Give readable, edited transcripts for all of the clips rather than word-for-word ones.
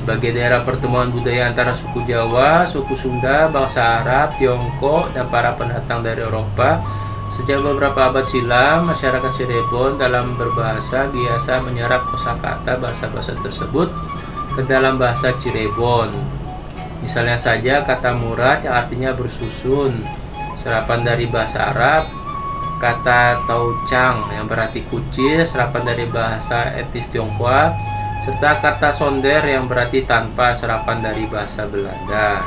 sebagai daerah pertemuan budaya antara suku Jawa, suku Sunda, bangsa Arab, Tiongkok, dan para pendatang dari Eropa. Sejak beberapa abad silam, masyarakat Cirebon dalam berbahasa biasa menyerap kosakata bahasa-bahasa tersebut ke dalam bahasa Cirebon. Misalnya saja kata murad yang artinya bersusun, serapan dari bahasa Arab, kata taucang yang berarti kucil, serapan dari bahasa etnis Tionghoa, serta kata sonder yang berarti tanpa, serapan dari bahasa Belanda.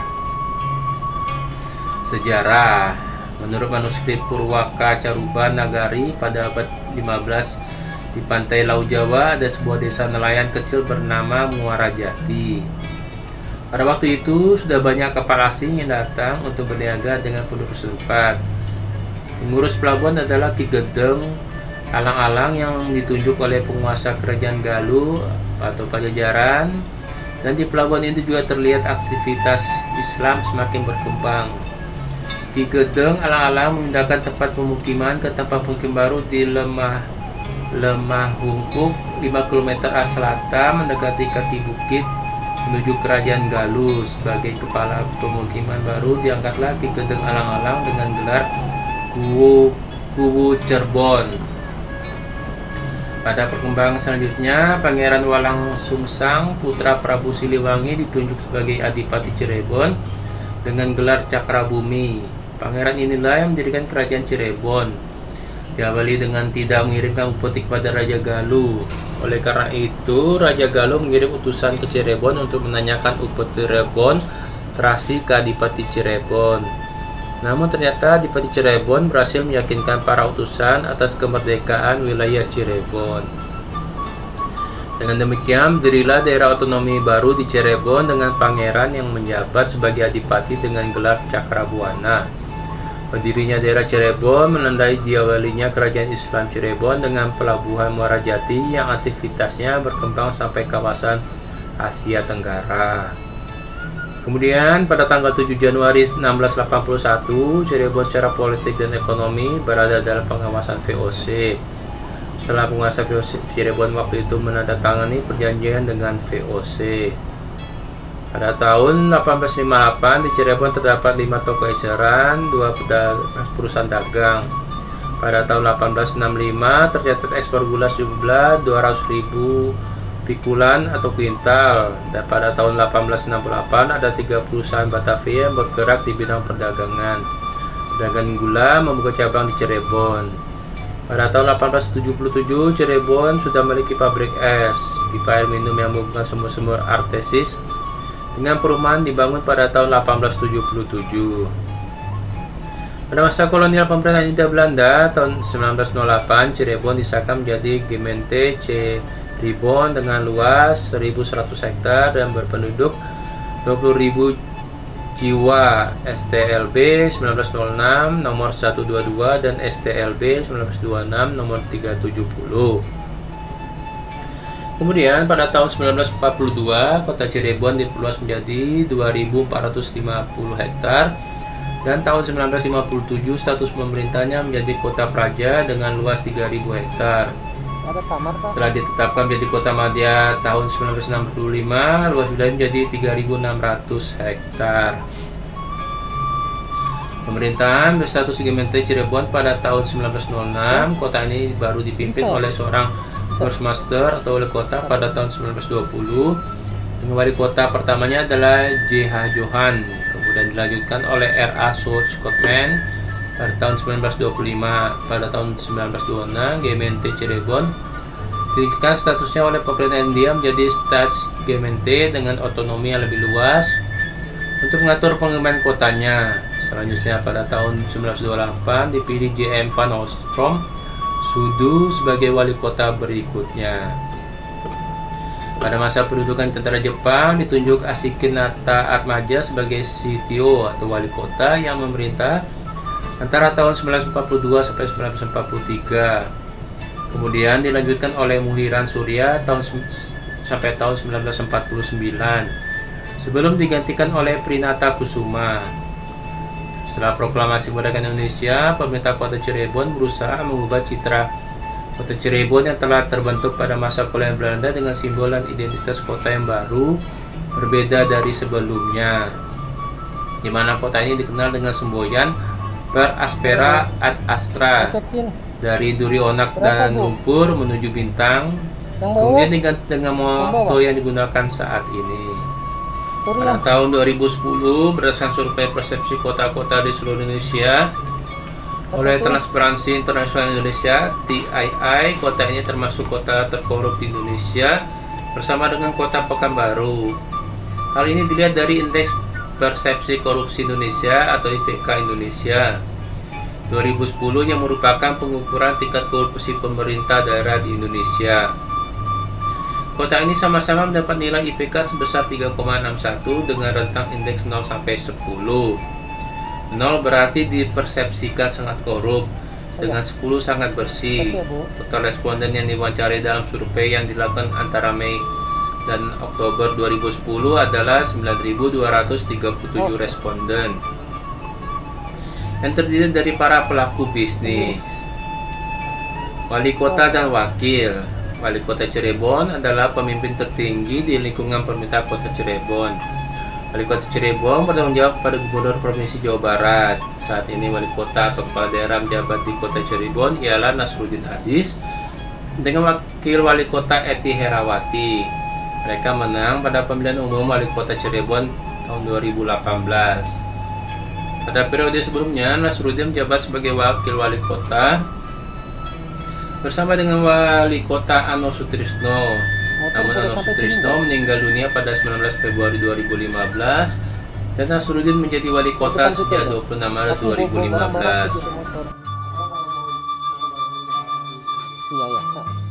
Sejarah. Menurut manuskrip Purwaka Caruban Nagari pada abad 15, di pantai Laut Jawa ada sebuah desa nelayan kecil bernama Muarajati. Pada waktu itu sudah banyak kapal asing yang datang untuk berniaga dengan penduduk setempat. Pengurus pelabuhan adalah Ki Gedeng Alang-Alang yang ditunjuk oleh penguasa kerajaan Galuh atau Pajajaran, dan di pelabuhan itu juga terlihat aktivitas Islam semakin berkembang. Ki Gedeng Alang-Alang memindahkan tempat pemukiman ke tempat pemukiman baru di Lemah Hungkuk 5 km arah selatan mendekati kaki bukit menuju kerajaan Galuh. Sebagai kepala pemukiman baru diangkatlah Ki Gedeng Alang-Alang dengan gelar Kuwu Cerbon. Pada perkembangan selanjutnya, Pangeran Walang Sungsang putra Prabu Siliwangi ditunjuk sebagai Adipati Cirebon dengan gelar Cakrabumi. Pangeran inilah yang mendirikan kerajaan Cirebon. Diawali dengan tidak mengirimkan upeti kepada Raja Galuh. Oleh karena itu, Raja Galuh mengirim utusan ke Cirebon untuk menanyakan upeti Cirebon terasi ke Adipati Cirebon. Namun ternyata Adipati Cirebon berhasil meyakinkan para utusan atas kemerdekaan wilayah Cirebon. Dengan demikian, berdirilah daerah otonomi baru di Cirebon dengan pangeran yang menjabat sebagai adipati dengan gelar Cakrabuana. Berdirinya daerah Cirebon menandai diawalinya kerajaan Islam Cirebon dengan pelabuhan Muarajati yang aktivitasnya berkembang sampai kawasan Asia Tenggara. Kemudian pada tanggal 7 Januari 1681, Cirebon secara politik dan ekonomi berada dalam pengawasan VOC. Setelah penguasa VOC Cirebon waktu itu menandatangani perjanjian dengan VOC. Pada tahun 1858 di Cirebon terdapat 5 toko eceran, 2 perusahaan dagang. Pada tahun 1865 tercatat ekspor gula sejumlah 200.000 pikulan atau kuintal. Dan pada tahun 1868 ada 3 perusahaan Batavia yang bergerak di bidang perdagangan. Perdagangan gula membuka cabang di Cirebon. Pada tahun 1877 Cirebon sudah memiliki pabrik es, pipa air minum yang menghubungkan sumur-sumur Artesis dengan perumahan dibangun pada tahun 1877. Pada masa kolonial pemerintahan Hindia Belanda tahun 1908, Cirebon disahkan menjadi Gemeente Cirebon dengan luas 1.100 hektar dan berpenduduk 20.000 jiwa. STLB 1906 nomor 122 dan STLB 1926 nomor 370. Kemudian pada tahun 1942 kota Cirebon diperluas menjadi 2.450 hektar dan tahun 1957 status pemerintahnya menjadi kota praja dengan luas 3.000 hektar. Setelah ditetapkan menjadi kota madya tahun 1965, luas wilayah menjadi 3.600 hektar. Pemerintahan berstatus Gemeente Cirebon pada tahun 1906, kota ini baru dipimpin oleh seorang Burgmaster atau wali kota pada tahun 1920. Dengan wali kota pertamanya adalah J.H. Johan, kemudian dilanjutkan oleh R.A. Scottman pada tahun 1925. Pada tahun 1926 Gemeente Cirebon ditingkatkan statusnya oleh pemerintah India menjadi Staats Gemeente dengan otonomi yang lebih luas untuk mengatur pengembangan kotanya. Selanjutnya pada tahun 1928 dipilih J.M. van Oostrom Sudu sebagai wali kota berikutnya. Pada masa pendudukan tentara Jepang ditunjuk Asikinata Atmaja sebagai Sitio atau wali kota yang memerintah antara tahun 1942 sampai 1943. Kemudian dilanjutkan oleh Muhiran Surya sampai tahun 1949 sebelum digantikan oleh Prinata Kusuma. Setelah proklamasi kemerdekaan Indonesia, pemerintah kota Cirebon berusaha mengubah citra kota Cirebon yang telah terbentuk pada masa kolonial Belanda dengan simbol dan identitas kota yang baru berbeda dari sebelumnya, di mana kota ini dikenal dengan semboyan per aspera ad astra, dari duri onak dan lumpur menuju bintang, kemudian dengan moto yang digunakan saat ini. Pada tahun 2010, berdasarkan survei persepsi kota-kota di seluruh Indonesia oleh Transparansi Internasional Indonesia (TII), kota ini termasuk kota terkorup di Indonesia bersama dengan kota Pekanbaru. Hal ini dilihat dari Indeks Persepsi Korupsi Indonesia atau IPK Indonesia 2010 yang merupakan pengukuran tingkat korupsi pemerintah daerah di Indonesia. Kota ini sama-sama mendapat nilai IPK sebesar 3,61 dengan rentang indeks 0 sampai 10. 0 berarti dipersepsikan sangat korup, dengan 10 sangat bersih. Total responden yang diwawancarai dalam survei yang dilakukan antara Mei dan Oktober 2010 adalah 9.237 responden yang terdiri dari para pelaku bisnis, wali kota dan wakil. Wali Kota Cirebon adalah pemimpin tertinggi di lingkungan pemerintah Kota Cirebon. Wali Kota Cirebon bertanggung jawab pada Gubernur Provinsi Jawa Barat. Saat ini wali kota atau kepala daerah menjabat di Kota Cirebon ialah Nasruddin Aziz dengan wakil wali kota Eti Herawati. Mereka menang pada pemilihan umum wali kota Cirebon tahun 2018. Pada periode sebelumnya, Nasruddin menjabat sebagai wakil wali kota bersama dengan wali kota Ano Sutrisno. Namun Ano Sutrisno meninggal dunia pada 19 Februari 2015 dan Nasruddin menjadi wali kota sejak 26 Maret 2015. Iya ya.